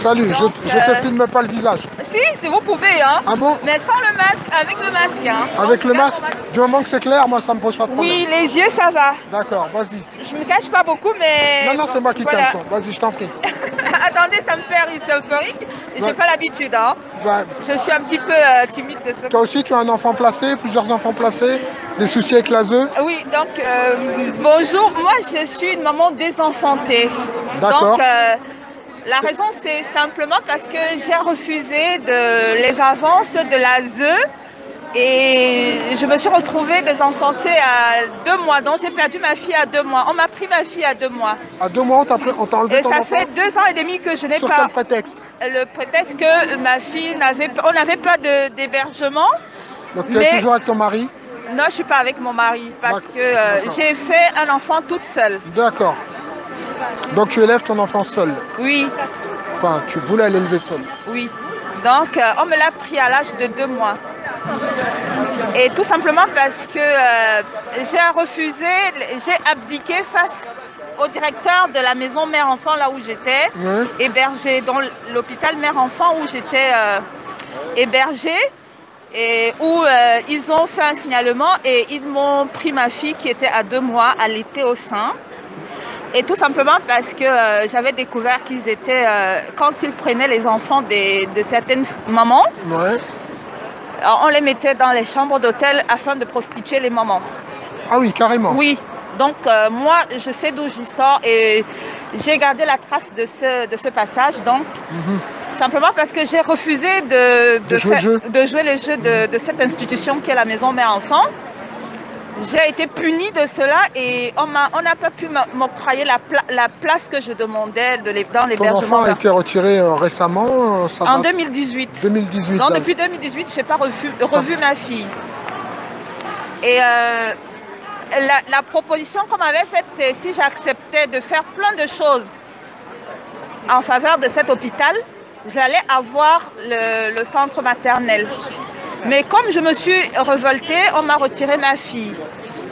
Salut, je te filme pas le visage. Si vous pouvez, hein. Ah bon? Mais sans le masque, avec le masque, hein. Avec le masque? Du moment que c'est clair, moi ça me pose pas de problème. Oui, les yeux ça va. D'accord, vas-y. Je me cache pas beaucoup, mais... Non, non, c'est moi qui voilà. tiens le compte. Vas-y, je t'en prie. Attendez, ça me fait euphorique. J'ai pas l'habitude, hein. Bah, je suis un petit peu timide de ce... Toi aussi, tu as un enfant placé, plusieurs enfants placés, des soucis avec l'ASE? Oui, donc bonjour, moi je suis une maman désenfantée. D'accord. Donc la raison c'est simplement parce que j'ai refusé les avances de l'ASE et je me suis retrouvée désenfantée à 2 mois. Donc j'ai perdu ma fille à 2 mois. On m'a pris ma fille à 2 mois. À 2 mois, on t'a enlevé ton enfant? Et ça fait 2 ans et demi que je n'ai pas... Sur quel prétexte? Le prétexte que ma fille on n'avait pas d'hébergement. Donc tu es toujours avec ton mari? Non, je ne suis pas avec mon mari parce que j'ai fait un enfant toute seule. D'accord. Donc tu élèves ton enfant seul? Oui. Enfin, tu voulais l'élever seul? Oui. Donc on me l'a pris à l'âge de 2 mois. Et tout simplement parce que j'ai refusé, j'ai abdiqué face au directeur de la maison mère-enfant là où j'étais hébergée, dans l'hôpital mère-enfant où j'étais hébergée. Et où ils ont fait un signalement et ils m'ont pris ma fille qui était à 2 mois, allaitée au sein. Et tout simplement parce que j'avais découvert qu'ils étaient, quand ils prenaient les enfants de certaines mamans, on les mettait dans les chambres d'hôtel afin de prostituer les mamans. Ah oui, carrément. Oui. Donc moi, je sais d'où j'y sors et j'ai gardé la trace de ce passage. Donc, simplement parce que j'ai refusé de jouer le jeu de cette institution qui est la maison mère-enfant. J'ai été punie de cela et on n'a pas pu m'octroyer la place que je demandais dans l'hébergement. Ton enfant a été retiré récemment? En 2018. 2018. Donc depuis 2018, je n'ai pas revu ma fille. Et la proposition qu'on m'avait faite, c'est si j'acceptais de faire plein de choses en faveur de cet hôpital, j'allais avoir le centre maternel. Mais comme je me suis révoltée, on m'a retiré ma fille.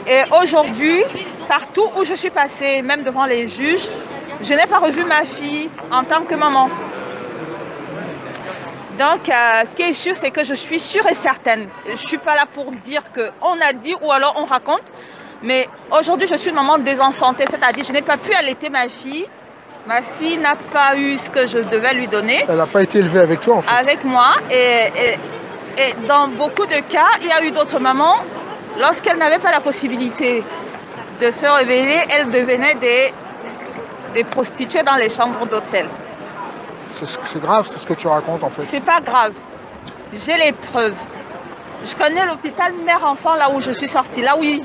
Et aujourd'hui, partout où je suis passée, même devant les juges, je n'ai pas revu ma fille en tant que maman. Donc, ce qui est sûr, c'est que je suis sûre et certaine. Je ne suis pas là pour dire qu'on a dit ou alors on raconte. Mais aujourd'hui, je suis une maman désenfantée, c'est-à-dire je n'ai pas pu allaiter ma fille. Ma fille n'a pas eu ce que je devais lui donner. Elle n'a pas été élevée avec toi, en fait. Avec moi. Et dans beaucoup de cas, il y a eu d'autres mamans, lorsqu'elles n'avaient pas la possibilité de se révéler, elles devenaient des prostituées dans les chambres d'hôtel. C'est grave, c'est ce que tu racontes, en fait. C'est pas grave. J'ai les preuves. Je connais l'hôpital mère-enfant, là où je suis sortie, là où... Et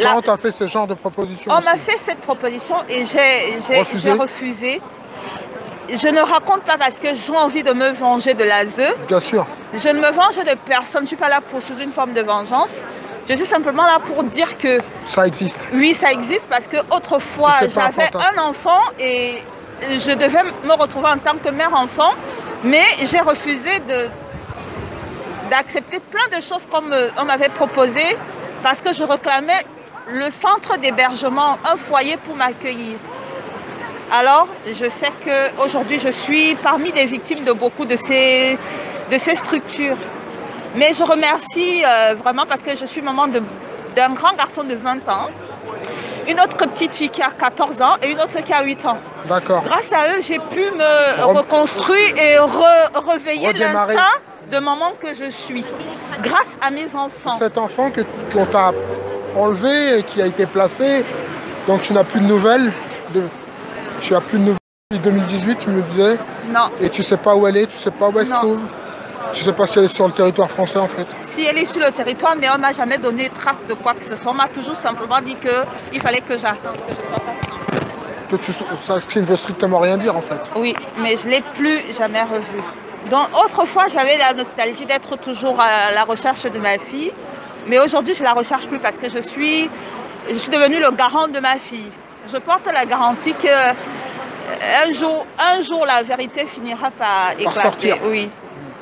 comment tu as fait ce genre de proposition? On m'a fait cette proposition et j'ai refusé. Je ne raconte pas parce que j'ai envie de me venger de l'ASE. Bien sûr. Je ne me venge de personne, je ne suis pas là sous une forme de vengeance. Je suis simplement là pour dire que... Ça existe. Oui, ça existe parce qu'autrefois, j'avais un enfant et je devais me retrouver en tant que mère-enfant. Mais j'ai refusé d'accepter plein de choses comme on m'avait proposé parce que je réclamais le centre d'hébergement, un foyer pour m'accueillir. Alors, je sais qu'aujourd'hui, je suis parmi les victimes de beaucoup de ces structures. Mais je remercie vraiment parce que je suis maman d'un grand garçon de 20 ans, une autre petite fille qui a 14 ans et une autre qui a 8 ans. D'accord. Grâce à eux, j'ai pu me reconstruire et réveiller l'instinct de maman que je suis, grâce à mes enfants. Cet enfant qu'on t'a enlevé et qui a été placé, donc tu n'as plus de nouvelles Tu n'as plus de nouvelles depuis 2018, tu me disais? Non. Et tu ne sais pas où elle est, tu ne sais pas où elle se trouve? Tu ne sais pas si elle est sur le territoire français, en fait? Si elle est sur le territoire, mais on ne m'a jamais donné trace de quoi que ce soit. On m'a toujours simplement dit qu'il fallait que j'attende que je sois passée. Ça ne veut strictement rien dire, en fait. Oui, mais je ne l'ai plus jamais revue. Donc autrefois, j'avais la nostalgie d'être toujours à la recherche de ma fille. Mais aujourd'hui, je ne la recherche plus parce que je suis devenue le garant de ma fille. Je porte la garantie que un jour, la vérité finira par éclater. Oui.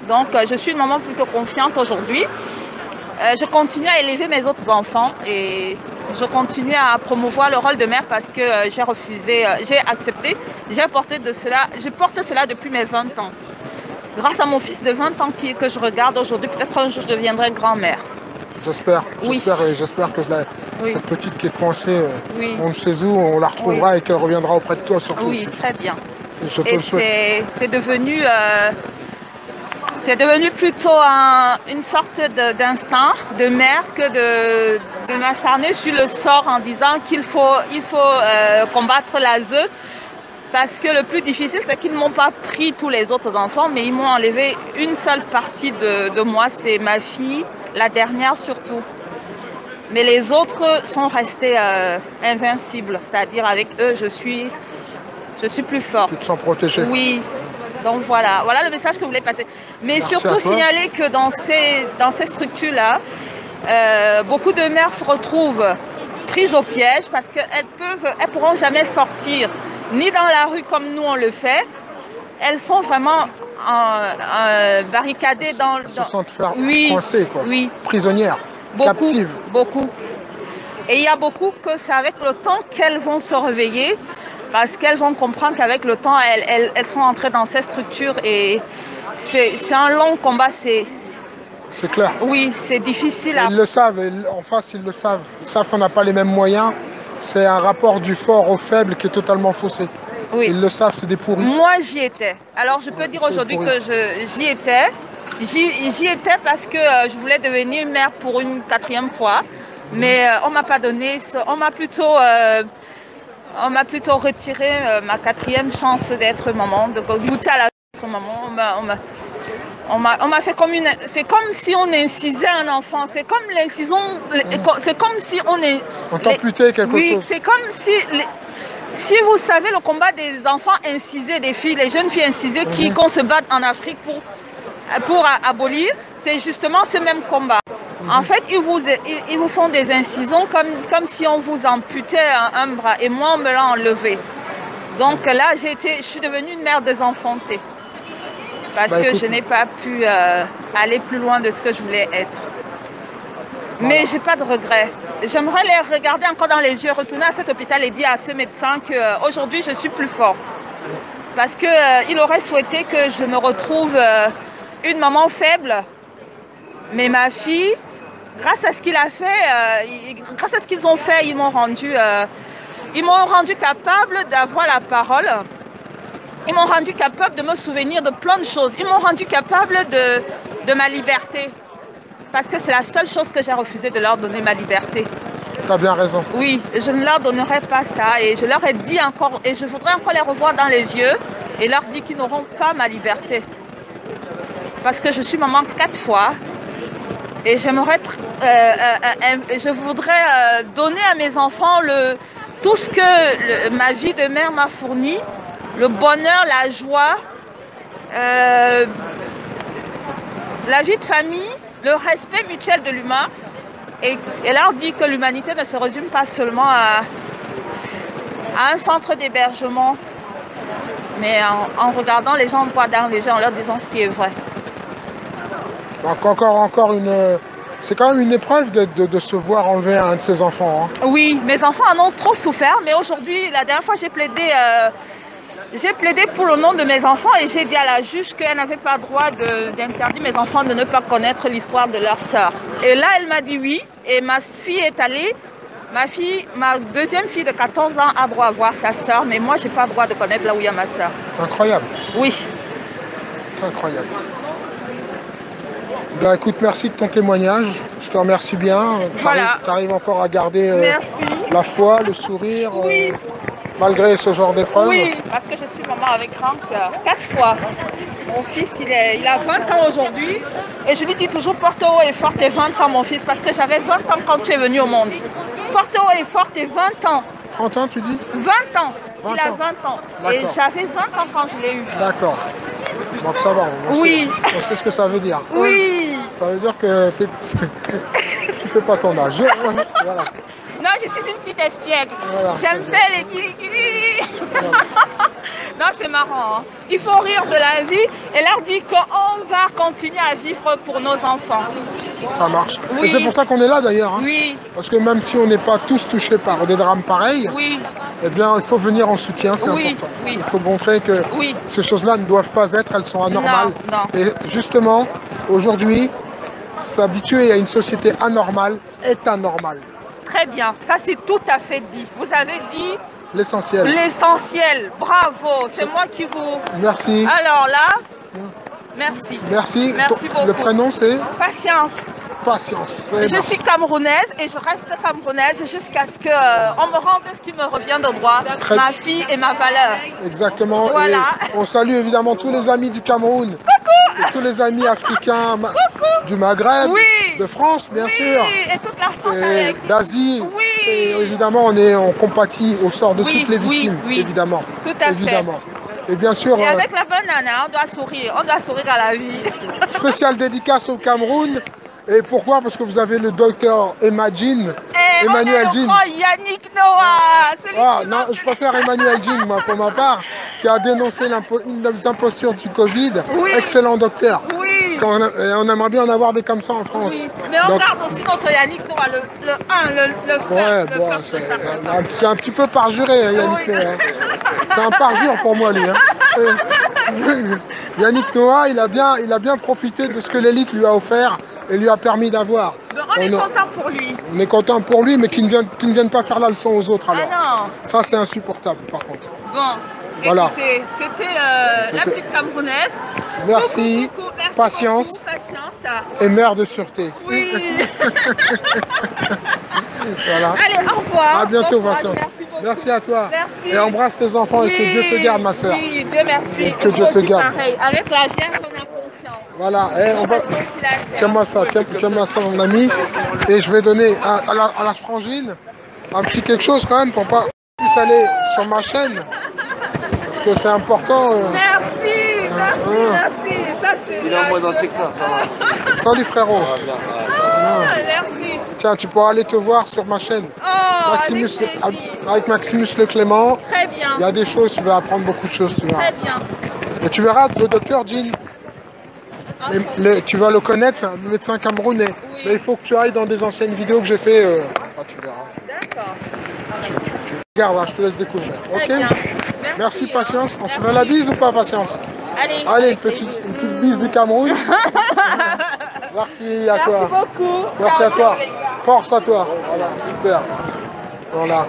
Donc, je suis une maman plutôt confiante aujourd'hui. Je continue à élever mes autres enfants et je continue à promouvoir le rôle de mère parce que j'ai refusé, j'ai accepté, je porte cela depuis mes 20 ans. Grâce à mon fils de 20 ans que je regarde aujourd'hui, peut-être un jour je deviendrai grand-mère. J'espère, oui. j'espère que oui. cette petite qui est coincée, oui. on ne sait où, on la retrouvera oui. et qu'elle reviendra auprès de toi surtout. Oui, très bien. Et je te le souhaite. C'est devenu plutôt une sorte d'instinct de mère que de m'acharner sur le sort en disant qu'il faut combattre l'ASE. Parce que le plus difficile, c'est qu'ils ne m'ont pas pris tous les autres enfants, mais ils m'ont enlevé une seule partie de moi, c'est ma fille, la dernière surtout. Mais les autres sont restés invincibles, c'est-à-dire avec eux, je suis plus forte. Tu te sens protégée? Oui. Donc voilà le message que je voulais passer. Mais merci surtout signaler que dans ces structures-là, beaucoup de mères se retrouvent prises au piège parce qu'elles pourront jamais sortir, ni dans la rue comme nous on le fait. Elles sont vraiment barricadées dans... Elles se sentent oui, coincées, quoi. Oui. Prisonnières, captives. Beaucoup. Et il y a beaucoup que c'est avec le temps qu'elles vont se réveiller. Parce qu'elles vont comprendre qu'avec le temps, elles sont entrées dans ces structures et c'est un long combat. C'est clair. Oui, c'est difficile. Ils le savent, en face ils le savent. Ils savent qu'on n'a pas les mêmes moyens. C'est un rapport du fort au faible qui est totalement faussé. Oui. Ils le savent, c'est des pourris. Moi, j'y étais. Alors, je peux dire aujourd'hui que j'y étais. J'y étais parce que je voulais devenir mère pour une 4e fois. Mais on ne m'a pas donné, on m'a plutôt retiré ma 4e chance d'être maman, de goûter à la vie d'être maman. On m'a fait comme une... C'est comme si on incisait un enfant. C'est comme l'incision... C'est comme si on est... On t'amputait quelque chose. Oui, c'est comme si... Si vous savez le combat des enfants incisés, des filles, les jeunes filles incisées qu'on se bat en Afrique pour abolir, c'est justement ce même combat. En fait, ils vous font des incisions comme si on vous amputait un bras. Et moi, on me l'a enlevé. Donc là, je suis devenue une mère désenfantée. Parce que je n'ai pas pu aller plus loin de ce que je voulais être. Voilà. Mais je n'ai pas de regrets. J'aimerais les regarder encore dans les yeux, retourner à cet hôpital et dire à ce médecin qu'aujourd'hui, je suis plus forte. Parce qu'il aurait souhaité que je me retrouve une maman faible. Mais ma fille, grâce à ce qu'il a fait, grâce à ce qu'ils ont fait, ils m'ont rendu capable d'avoir la parole. Ils m'ont rendu capable de me souvenir de plein de choses. Ils m'ont rendu capable de ma liberté. Parce que c'est la seule chose que j'ai refusé de leur donner, ma liberté. Tu as bien raison. Oui, je ne leur donnerai pas ça. Et je leur ai dit encore, et je voudrais encore les revoir dans les yeux et leur dire qu'ils n'auront pas ma liberté. Parce que je suis maman 4 fois. Et j'aimerais, je voudrais donner à mes enfants tout ce que ma vie de mère m'a fourni, le bonheur, la joie, la vie de famille, le respect mutuel de l'humain, et leur dire que l'humanité ne se résume pas seulement à un centre d'hébergement, mais en regardant les gens droit dans les yeux, en leur disant ce qui est vrai. Donc encore une... C'est quand même une épreuve de se voir enlever un de ses enfants. Hein. Oui, mes enfants en ont trop souffert, mais aujourd'hui, la dernière fois, j'ai plaidé pour le nom de mes enfants et j'ai dit à la juge qu'elle n'avait pas le droit d'interdire mes enfants de ne pas connaître l'histoire de leur sœur. Et là, elle m'a dit oui, et ma fille est allée. Ma deuxième fille de 14 ans a droit à voir sa sœur, mais moi, je n'ai pas le droit de connaître là où il y a ma sœur. Incroyable. Oui. C'est incroyable. Ben, écoute, merci de ton témoignage. Je te remercie bien. Voilà. Tu arrives encore à garder la foi, le sourire, oui. Malgré ce genre d'épreuve. Oui, parce que je suis maman avec grand cœur. 4 fois. Mon fils, il a 20 ans aujourd'hui. Et je lui dis toujours, porte haut et fort tes 20 ans, mon fils, parce que j'avais 20 ans quand tu es venu au monde. Porte haut et fort tes 20 ans. 30 ans, tu dis? 20 ans. Il a 20 ans. Et j'avais 20 ans quand je l'ai eu. D'accord. Donc ça va, on sait ce que ça veut dire. Oui. Ça veut dire que tu fais pas ton âge. Voilà. Non, je suis une petite espiègle. Voilà, j'aime faire les guili-guili. Voilà. Non, c'est marrant. Hein. Il faut rire de la vie et leur dire qu'on va continuer à vivre pour nos enfants. Ça marche. Oui. Et c'est pour ça qu'on est là d'ailleurs. Hein. Oui. Parce que même si on n'est pas tous touchés par des drames pareils, oui. eh bien, il faut venir en soutien, c'est important. Oui. Il faut montrer que ces choses-là ne doivent pas être, elles sont anormales. Non. Et justement, aujourd'hui, s'habituer à une société anormale est anormal. Très bien, ça c'est tout à fait dit. Vous avez dit l'essentiel. L'essentiel, bravo, c'est moi qui vous... Merci. Alors là, merci. Merci. Merci beaucoup. Le prénom c'est Patience. Patience. Je suis camerounaise et je reste camerounaise jusqu'à ce qu'on me rende ce qui me revient de droit, ma fille et ma valeur. Exactement. Voilà. Et on salue évidemment tous les amis du Cameroun. Coucou. Et tous les amis africains du Maghreb, de France bien sûr. Et toute la France avec. D'Asie. Oui. Et évidemment on compatit au sort de toutes les victimes, évidemment. Tout à fait. Et bien sûr. Et avec la banane, on doit sourire à la vie. Spéciale dédicace au Cameroun. Et pourquoi? Parce que vous avez le docteur Emmanuel Jean. Yannick Noah. Non, je préfère Emmanuel Jean, moi, pour ma part, qui a dénoncé les impostures du Covid. Excellent docteur. Oui. On aimerait bien en avoir des comme ça en France. Oui. Mais on garde aussi notre Yannick Noah, le frère. C'est un petit peu parjuré, Yannick Noah. C'est un parjure pour moi, lui. Yannick Noah, il a bien profité de ce que l'élite lui a offert et lui a permis d'avoir. On est content pour lui. On est content pour lui, mais qu'il ne vienne pas faire la leçon aux autres alors. Ah non. Ça, c'est insupportable par contre. Bon, voilà. Écoutez, c'était la petite Camerounaise. Merci, beaucoup, patience patience. Et mère de sûreté. Oui. Voilà. Allez, au revoir. À bientôt, Patience. Merci à toi. Merci. Et embrasse tes enfants et que Dieu te garde, ma soeur. Oui, Dieu merci. Et que Dieu te garde. Pareil. Avec la Vierge, on a confiance. Voilà. Tiens-moi ça, tiens-moi ça, mon ami. Et je vais donner à la frangine un petit quelque chose quand même pour pas plus aller sur ma chaîne. Parce que c'est important. Merci. Ça, c'est... Il a moins d'entier que ça va. Salut, frérot. Merci. Tiens, tu pourras aller te voir sur ma chaîne. Avec Maximus Le Clément. Très bien. Il y a des choses, tu vas apprendre beaucoup de choses, tu vois. Très bien. Et tu verras, le docteur Jean, tu vas le connaître, c'est un médecin camerounais. Oui. Mais il faut que tu ailles dans des anciennes vidéos que j'ai fait. Tu verras. D'accord. Tu regardes, là, je te laisse découvrir. Très ok bien. Merci, Patience. On se fait la bise ou pas, Patience? Allez, une petite bise du Cameroun. Merci à toi. Merci beaucoup. Merci à toi. Force à toi. Voilà, super. Voilà.